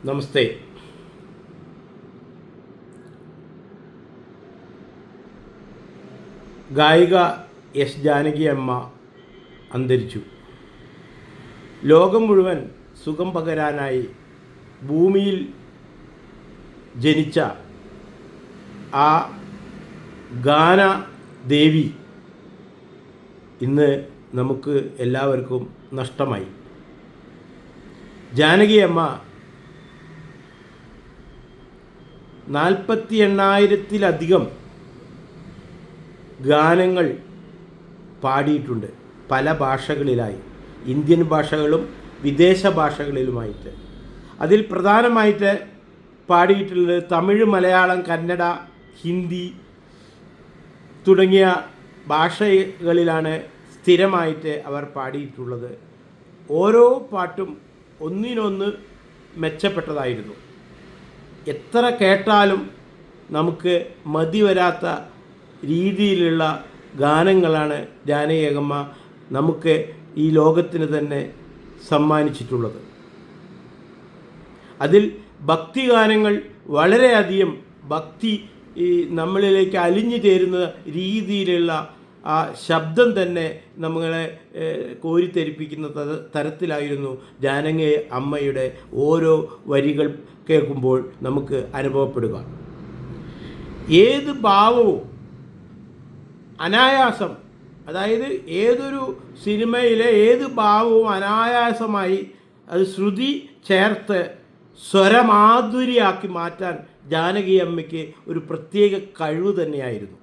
നമസ്തേ. ഗായിക എസ് ജാനകി അമ്മ അന്തരിച്ചു. ലോകം മുഴുവൻ സുഖം പകരാനായി ഭൂമിയിൽ ജനിച്ച ആ ഗാനദേവി ഇന്ന് നമുക്ക് എല്ലാവർക്കും നഷ്ടമായി. ജാനകി അമ്മ 48,000-ത്തിലധികം ഗാനങ്ങൾ പാടിയിട്ടുണ്ട്, പല ഭാഷകളിലായി, ഇന്ത്യൻ ഭാഷകളും വിദേശ ഭാഷകളിലുമായിട്ട്. അതിൽ പ്രധാനമായിട്ട് പാടിയിട്ടുള്ളത് തമിഴ്, മലയാളം, കന്നഡ, ഹിന്ദി തുടങ്ങിയ ഭാഷകളിലാണ് സ്ഥിരമായിട്ട് അവർ പാടിയിട്ടുള്ളത്. ഓരോ പാട്ടും ഒന്നിനൊന്ന് മെച്ചപ്പെട്ടതായിരുന്നു. എത്ര കേട്ടാലും നമുക്ക് മതി വരാത്ത രീതിയിലുള്ള ഗാനങ്ങളാണ് ജാനകി അമ്മ നമുക്ക് ഈ ലോകത്തിന് തന്നെ സമ്മാനിച്ചിട്ടുള്ളത്. അതിൽ ഭക്തി ഗാനങ്ങൾ വളരെയധികം ഭക്തി നമ്മളിലേക്ക് അലിഞ്ഞു ചേരുന്ന രീതിയിലുള്ള ആ ശബ്ദം തന്നെ നമ്മളെ കോരിത്തെരിപ്പിക്കുന്ന തരത്തിലായിരുന്നു ജാനകി അമ്മയുടെ ഓരോ വരികൾ കേൾക്കുമ്പോൾ നമുക്ക് അനുഭവപ്പെടുക. ഏത് ഭാവവും അനായാസം, അതായത് ഏതൊരു സിനിമയിലെ ഏത് ഭാവവും അനായാസമായി അത് ശ്രുതി ചേർത്ത് സ്വരമാധുരിയാക്കി മാറ്റാൻ ജാനകി അമ്മയ്ക്ക് ഒരു പ്രത്യേക കഴിവ് തന്നെയായിരുന്നു.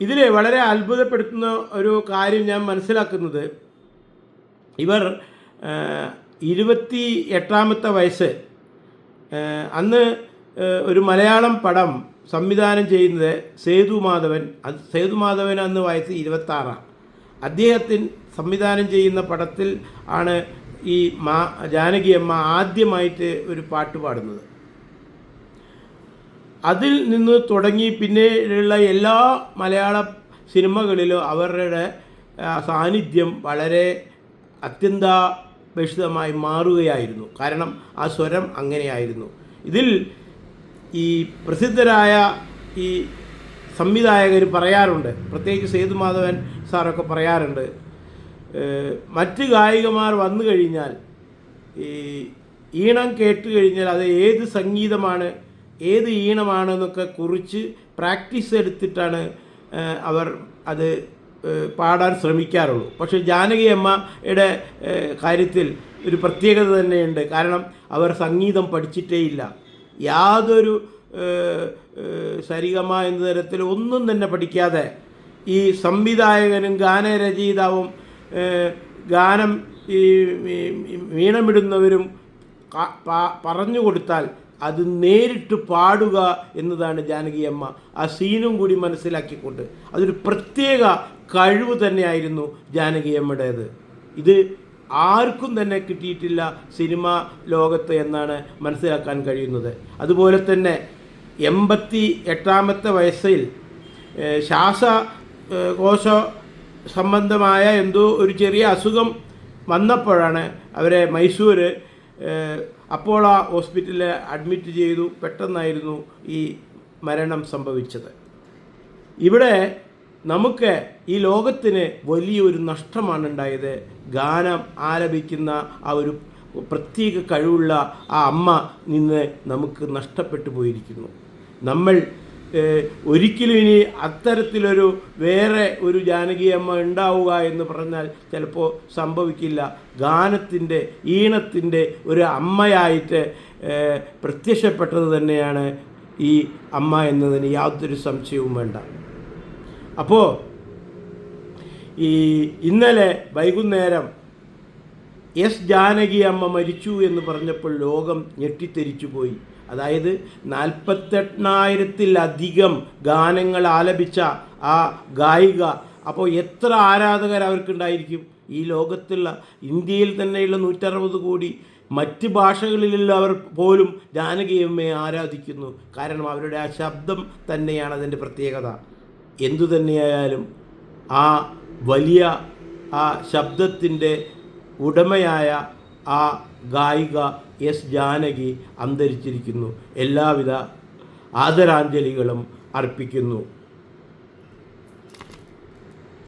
ഇതിൽ വളരെ അത്ഭുതപ്പെടുത്തുന്ന ഒരു കാര്യം ഞാൻ മനസ്സിലാക്കുന്നത്, ഇവർ 28ാമത്തെ വയസ്സ് അന്ന് ഒരു മലയാളം പടം സംവിധാനം ചെയ്യുന്നത് സേതുമാധവൻ. സേതുമാധവൻ അന്ന് വയസ്സ് 26. അദ്ദേഹത്തിന് സംവിധാനം ചെയ്യുന്ന പടത്തിൽ ആണ് ഈ ജാനകി അമ്മ ആദ്യമായിട്ട് ഒരു പാട്ട് പാടുന്നത്. അതിൽ നിന്ന് തുടങ്ങി പിന്നെയുള്ള എല്ലാ മലയാള സിനിമകളിലും അവരുടെ സാന്നിധ്യം വളരെ അത്യന്താപേക്ഷിതമായി മാറുകയായിരുന്നു. കാരണം ആ സ്വരം അങ്ങനെയായിരുന്നു. ഇതിൽ ഈ പ്രസിദ്ധരായ ഈ സംവിധായകർ പറയാറുണ്ട്, പ്രത്യേകിച്ച് സേതുമാധവൻ സാറൊക്കെ പറയാറുണ്ട്, മറ്റ് ഗായികമാർ വന്നു കഴിഞ്ഞാൽ ഈ ഈണം കേട്ട് കഴിഞ്ഞാൽ അത് ഏത് സംഗീതമാണ്, ഏത് ഈണമാണെന്നൊക്കെ കുറിച്ച് പ്രാക്ടീസ് എടുത്തിട്ടാണ് അവർ അത് പാടാൻ ശ്രമിക്കാറുള്ളൂ. പക്ഷേ ജാനകി അമ്മയുടെ കാര്യത്തിൽ ഒരു പ്രത്യേകത തന്നെയുണ്ട്. കാരണം അവർ സംഗീതം പഠിച്ചിട്ടേയില്ല. യാതൊരു സരിഗമ എന്ന തരത്തിൽ ഒന്നും തന്നെ പഠിക്കാതെ ഈ സംവിധായകനും ഗാനരചയിതാവും ഗാനം ഈ വീണമിടുന്നവരും പറഞ്ഞു കൊടുത്താൽ അത് നേരിട്ട് പാടുക എന്നതാണ് ജാനകി അമ്മ. ആ സീനും കൂടി മനസ്സിലാക്കിക്കൊണ്ട് അതൊരു പ്രത്യേക കഴിവ് തന്നെയായിരുന്നു ജാനകി അമ്മയുടേത്. ഇത് ആർക്കും തന്നെ കിട്ടിയിട്ടില്ല സിനിമ ലോകത്ത് എന്നാണ് മനസ്സിലാക്കാൻ കഴിയുന്നത്. അതുപോലെ തന്നെ 88ാമത്തെ വയസ്സിൽ ശ്വാസകോശ സംബന്ധമായ എന്തോ ഒരു ചെറിയ അസുഖം വന്നപ്പോഴാണ് അവരെ മൈസൂർ അപ്പോളോ ഹോസ്പിറ്റലിൽ അഡ്മിറ്റ് ചെയ്തു. പെട്ടെന്നായിരുന്നു ഈ മരണം സംഭവിച്ചത്. ഇവിടെ നമുക്ക് ഈ ലോകത്തിന് വലിയൊരു നഷ്ടമാണ് ഉണ്ടായത്. ഗാനം ആലപിക്കുന്ന ആ ഒരു പ്രത്യേക കഴിവുള്ള ആ അമ്മ നിന്ന് നമുക്ക് നഷ്ടപ്പെട്ടു പോയിരിക്കുന്നു. നമ്മൾ ഒരിക്കലും ഇനി അത്തരത്തിലൊരു വേറെ ഒരു ജാനകി അമ്മ ഉണ്ടാവുക എന്ന് പറഞ്ഞാൽ ചിലപ്പോൾ സംഭവിക്കില്ല. ഗാനത്തിൻ്റെ ഈണത്തിൻ്റെ ഒരു അമ്മയായിട്ട് പ്രത്യക്ഷപ്പെട്ടത് തന്നെയാണ് ഈ അമ്മ എന്നതിന് യാതൊരു സംശയവും വേണ്ട. അപ്പോൾ ഈ ഇന്നലെ വൈകുന്നേരം എസ് ജാനകി അമ്മ മരിച്ചു എന്ന് പറഞ്ഞപ്പോൾ ലോകം ഞെട്ടിത്തെരിച്ചു പോയി. അതായത് 48,000-ത്തിലധികം ഗാനങ്ങൾ ആലപിച്ച ആ ഗായിക, അപ്പോൾ എത്ര ആരാധകർ അവർക്കുണ്ടായിരിക്കും? ഈ ലോകത്തുള്ള ഇന്ത്യയിൽ തന്നെയുള്ള 160 കോടി മറ്റ് ഭാഷകളിലുള്ളവർ പോലും ജാനകി അമ്മയെ ആരാധിക്കുന്നു. കാരണം അവരുടെ ആ ശബ്ദം തന്നെയാണ് അതിൻ്റെ പ്രത്യേകത. എന്തു തന്നെയായാലും ആ വലിയ ആ ശബ്ദത്തിൻ്റെ ഉടമയായ ആ ഗായിക എസ് ജാനകി അന്തരിച്ചിരിക്കുന്നു. എല്ലാവിധ ആദരാഞ്ജലികളും അർപ്പിക്കുന്നു.